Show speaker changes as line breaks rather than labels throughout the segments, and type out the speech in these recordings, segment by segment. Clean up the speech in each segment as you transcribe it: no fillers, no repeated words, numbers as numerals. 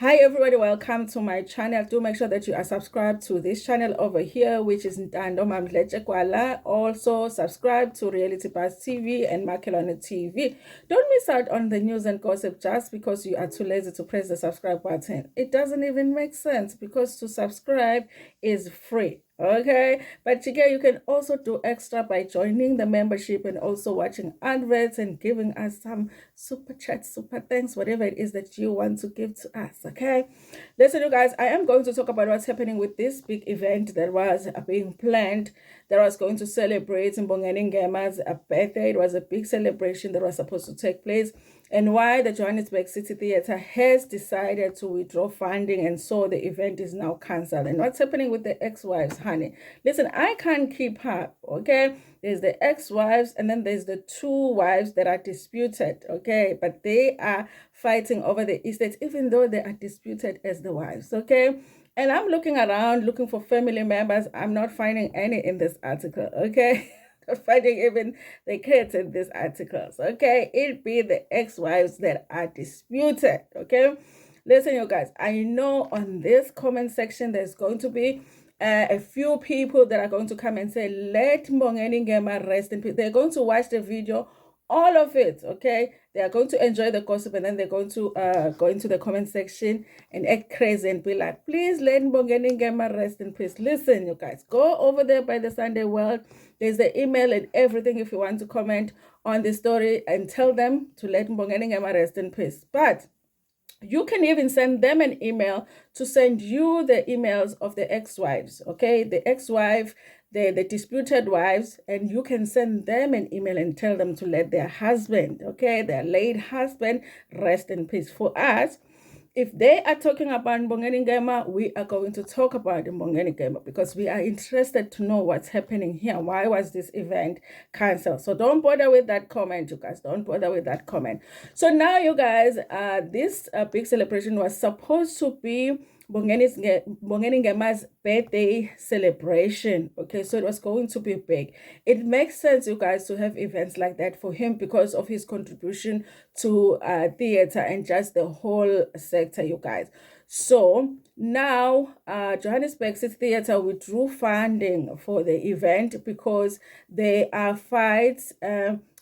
Hi everybody, welcome to my channel. Do make sure that you are subscribed to this channel over here, which is Ntando Mamdleche Kwala. Also subscribe to Reality Buzz TV and Makelone TV. Don't miss out on the news and gossip just because you are too lazy to press the subscribe button. It doesn't even make sense because to subscribe is free. Okay, but you can also do extra by joining the membership and also watching adverts and giving us some super chat, super thanks, whatever it is that you want to give to us. Okay, listen, you guys, I am going to talk about what's happening with this big event that was being planned, that was going to celebrate Mbongeni Ngema's birthday. It was a big celebration that was supposed to take place, and why the Johannesburg City Theatre has decided to withdraw funding, and so the event is now cancelled. And what's happening with the ex-wives, honey? Listen, I can't keep up, okay? There's the ex-wives, and then there's the two wives that are disputed, okay? But they are fighting over the estates, even though they are disputed as the wives, okay? And I'm looking around, looking for family members. I'm not finding any in this article, okay? Finding even the kids in these articles, okay? It be the ex-wives that are disputed, okay? Listen, you guys, I know on this comment section there's going to be a few people that are going to come and say, let Mbongeni Ngema rest in peace. They're going to watch the video, all of it, okay? They are going to enjoy the gossip, and then they're going to go into the comment section and act crazy and be like, please let Mbongeni Ngema rest in peace. Listen, you guys, go over there by the Sunday World. There's the email and everything if you want to comment on the story and tell them to let Mbongeni Ngema rest in peace. But you can even send them an email to send you the emails of the ex-wives, okay? The ex-wife, the disputed wives, and you can send them an embell and tell them to let their husband, okay, their late husband, rest in peace. For us, if they are talking about Mbongeni Ngema, we are going to talk about Mbongeni Ngema because we are interested to know what's happening here. Why was this event cancelled? So don't bother with that comment, you guys. Don't bother with that comment. So now, you guys, this big celebration was supposed to be Mbongeni Ngema's birthday celebration. Okay, so it was going to be big. It makes sense, you guys, to have events like that for him because of his contribution to theater and just the whole sector, you guys. So now Johannesburg City Theatre withdrew funding for the event because there are fights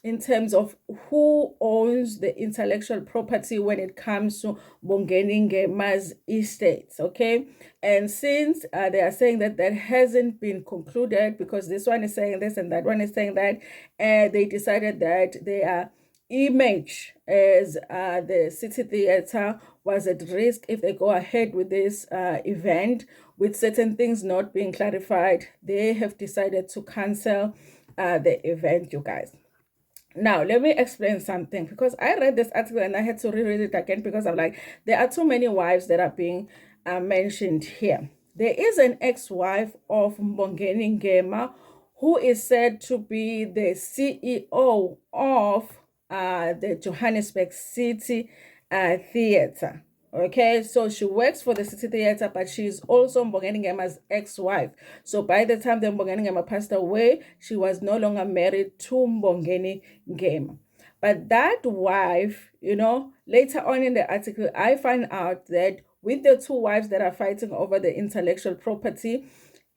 in terms of who owns the intellectual property when it comes to Mbongeni Ngema's estates, okay? And since they are saying that that hasn't been concluded because this one is saying this and that one is saying that, they decided that their image as the City Theatre was at risk if they go ahead with this event with certain things not being clarified. They have decided to cancel the event, you guys. Now, let me explain something because I read this article and I had to reread it again because I'm like, there are too many wives that are being mentioned here. There is an ex-wife of Mbongeni Ngema who is said to be the CEO of the Johannesburg City Theatre. Okay, so she works for the City Theatre, but she's also Mbongeni Ngema's ex-wife. So by the time the Mbongeni Ngema passed away, she was no longer married to Mbongeni Ngema. But that wife, you know, later on in the article, I find out that with the two wives that are fighting over the intellectual property,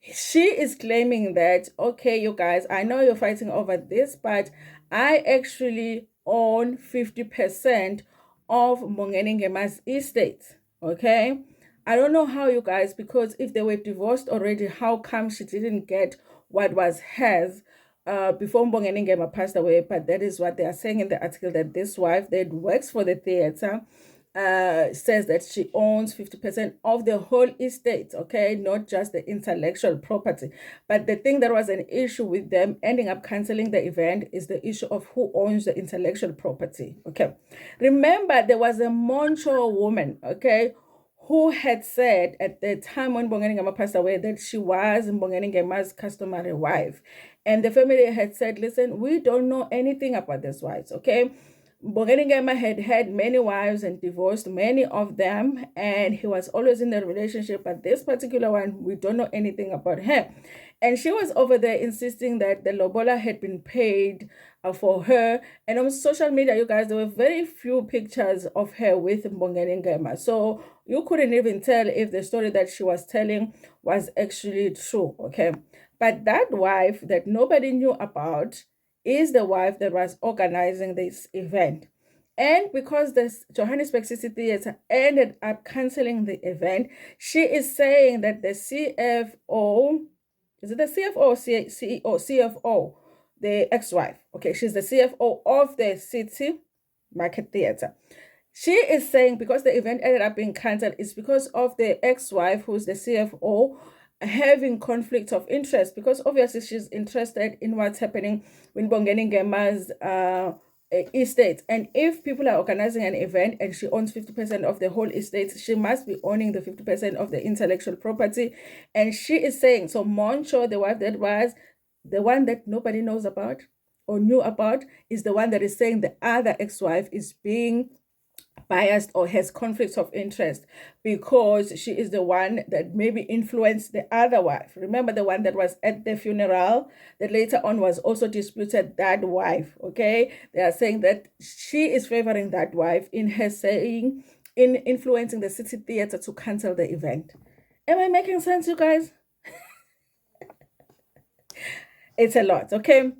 she is claiming that, okay, you guys, I know you're fighting over this, but I actually own 50% of Mbongeni Ngema's estate, okay? I don't know how, you guys, because if they were divorced already, how come she didn't get what was hers before Mbongeni Ngema passed away? But that is what they are saying in the article, that this wife that works for the theater says that she owns 50% of the whole estate, okay, not just the intellectual property. But the thing that was an issue with them ending up canceling the event is the issue of who owns the intellectual property, okay? Remember, there was a Moncho woman, okay, who had said at the time when Mbongeni Ngema passed away that she was Mbongeni Ngema's customary wife. And the family had said, listen, we don't know anything about this wives, okay? Mbongeni Ngema had had many wives and divorced many of them, and he was always in a relationship. But this particular one, we don't know anything about her. And she was over there insisting that the lobola had been paid for her. And on social media, you guys, there were very few pictures of her with Mbongeni Ngema. So you couldn't even tell if the story that she was telling was actually true, okay? But that wife that nobody knew about is the wife that was organizing this event. And because the Johannesburg City Theatre ended up canceling the event, she is saying that the CFO, is it the CFO or CEO? CFO, the ex-wife. Okay, she's the CFO of the City Market Theatre. She is saying because the event ended up being cancelled, it's because of the ex-wife, who's the CFO, having conflict of interest, because obviously she's interested in what's happening with Mbongeni Ngema's estate. And if people are organizing an event and she owns 50% of the whole estate, she must be owning the 50% of the intellectual property. And she is saying, so Moncho, the wife that was the one that nobody knows about or knew about, is the one that is saying the other ex-wife is being biased or has conflicts of interest because she is the one that maybe influenced the other wife. Remember the one that was at the funeral that later on was also disputed, that wife, okay? They are saying that she is favoring that wife in her saying, in influencing the City Theatre to cancel the event. Am I making sense, you guys? It's a lot, okay?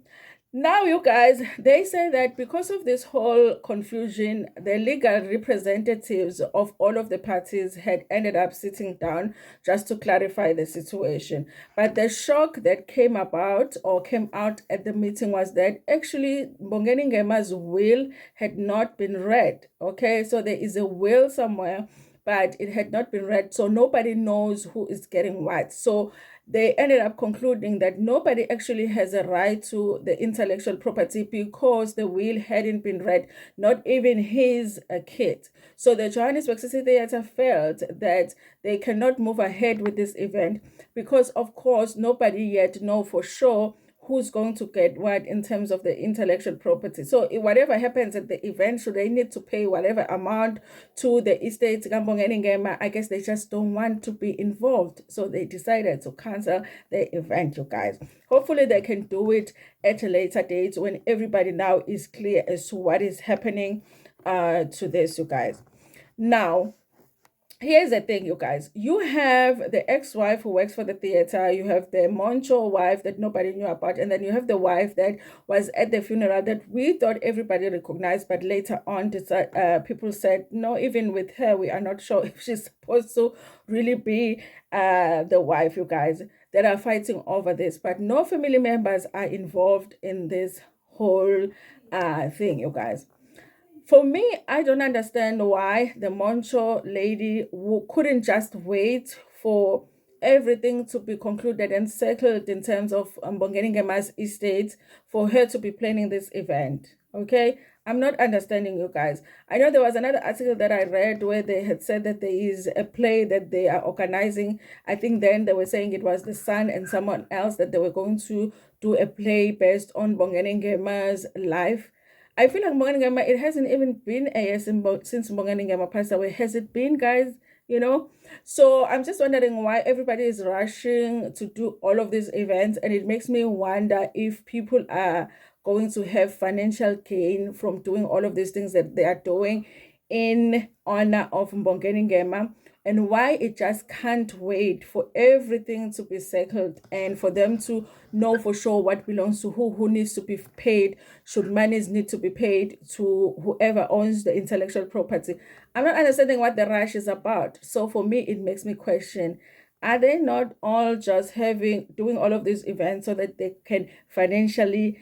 Now, you guys, they say that because of this whole confusion, the legal representatives of all of the parties had ended up sitting down just to clarify the situation. But the shock that came about or came out at the meeting was that actually Mbongeni Ngema's will had not been read. Okay, so there is a will somewhere, but it had not been read. So nobody knows who is getting what. So they ended up concluding that nobody actually has a right to the intellectual property because the will hadn't been read, not even his kid. So the Johannesburg City Theatre felt that they cannot move ahead with this event because, of course, nobody yet know for sure who's going to get what in terms of the intellectual property. So whatever happens at the event, should they need to pay whatever amount to the estate Mbongeni Ngema, I guess they just don't want to be involved. So they decided to cancel the event, you guys. Hopefully they can do it at a later date when everybody now is clear as to what is happening to this, you guys. Now, here's the thing, you guys. You have the ex-wife who works for the theater, you have the Moncho wife that nobody knew about, and then you have the wife that was at the funeral that we thought everybody recognized, but later on people said no, even with her we are not sure if she's supposed to really be the wife, you guys, that are fighting over this. But no family members are involved in this whole thing, you guys. For me, I don't understand why the Moncho lady couldn't just wait for everything to be concluded and settled in terms of Mbongeni Ngema's estate for her to be planning this event. Okay, I'm not understanding, you guys. I know there was another article that I read where they had said that there is a play that they are organizing. I think then they were saying it was the son and someone else that they were going to do a play based on Mbongeni Ngema's life. I feel like Mbongeni Ngema, it hasn't even been a year since Mbongeni Ngema passed away. Has it been, guys? You know? So I'm just wondering why everybody is rushing to do all of these events. And it makes me wonder if people are going to have financial gain from doing all of these things that they are doing in honor of Mbongeni Ngema, and why it just can't wait for everything to be settled and for them to know for sure what belongs to who needs to be paid, should monies need to be paid to whoever owns the intellectual property. I'm not understanding what the rush is about. So for me, it makes me question, are they not all just doing all of these events so that they can financially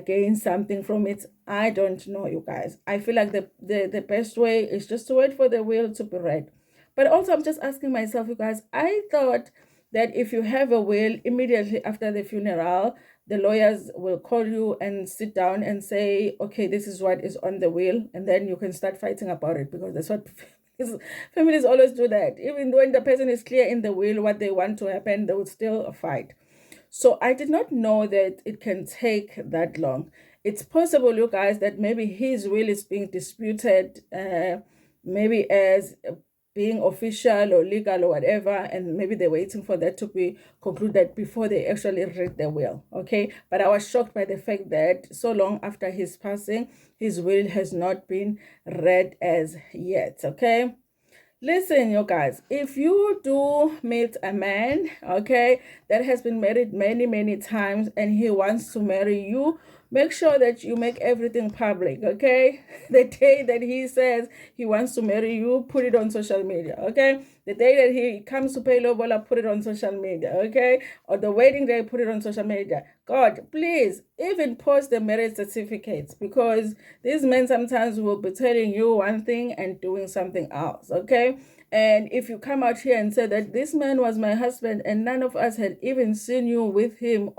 gain something from it? I don't know, you guys. I feel like the best way is just to wait for the will to be read. But also, I'm just asking myself, you guys, I thought that if you have a will, immediately after the funeral, the lawyers will call you and sit down and say, okay, this is what is on the will, and then you can start fighting about it, because that's what families always do. That even when the person is clear in the will what they want to happen, they will still fight. So I did not know that it can take that long. It's possible, you guys, that maybe his will is being disputed, maybe as being official or legal or whatever, and maybe they're waiting for that to be concluded before they actually read the will. Okay, but I was shocked by the fact that so long after his passing, his will has not been read as yet. Okay. Listen, you guys, if you do meet a man, okay, that has been married many, many times and he wants to marry you, make sure that you make everything public, okay? The day that he says he wants to marry you, put it on social media, okay? The day that he comes to pay lobola, put it on social media, okay? Or the wedding day, put it on social media. God, please, even post the marriage certificates, because these men sometimes will be telling you one thing and doing something else, okay? And if you come out here and say that this man was my husband and none of us had even seen you with him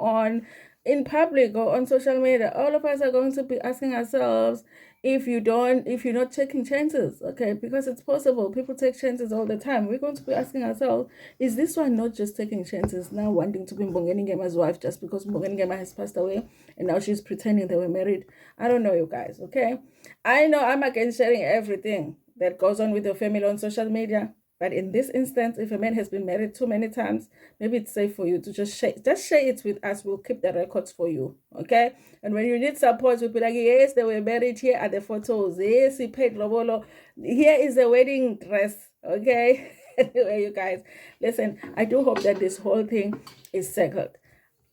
in public or on social media, all of us are going to be asking ourselves, if you're not taking chances, okay? Because it's possible people take chances all the time. We're going to be asking ourselves, is this one not just taking chances, now wanting to be Mbongeni Ngema's wife just because Mbongeni Ngema has passed away and now she's pretending they were married? I don't know, you guys, okay? I know I'm against sharing everything that goes on with your family on social media, but in this instance, if a man has been married too many times, maybe it's safe for you to just share it with us. We'll keep the records for you, okay? And when you need support, we'll be like, yes, they were married. Here are the photos. Yes, he paid lobolo. Here is the wedding dress, okay? Anyway, you guys, listen, I do hope that this whole thing is settled.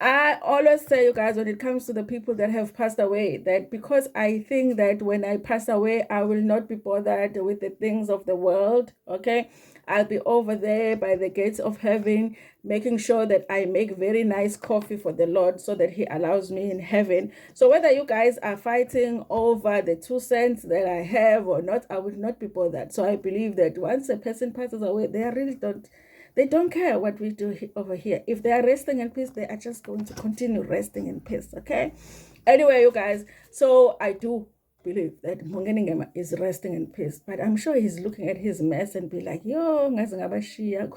I always say, you guys, when it comes to the people that have passed away, that because I think that when I pass away, I will not be bothered with the things of the world, okay? I'll be over there by the gates of heaven, making sure that I make very nice coffee for the Lord so that he allows me in heaven. So whether you guys are fighting over the 2 cents that I have or not, I will not be bothered. So I believe that once a person passes away, they don't care what we do over here. If they are resting in peace, they are just going to continue resting in peace, okay? Anyway, you guys, so I do believe that Mbongeni Ngema is resting in peace, but I'm sure he's looking at his mess and be like, yo, ngaze ngabashiya.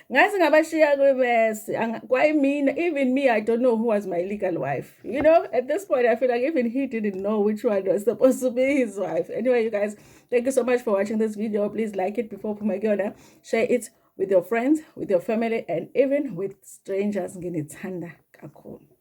Ngaze ngabashiya kwemess. Why me? Even me, I don't know who was my legal wife. You know, at this point, I feel like even he didn't know which one was supposed to be his wife. Anyway, you guys, thank you so much for watching this video. Please like it before Pumagona. Share it with your friends, with your family, and even with strangers. Nginithanda kakhulu.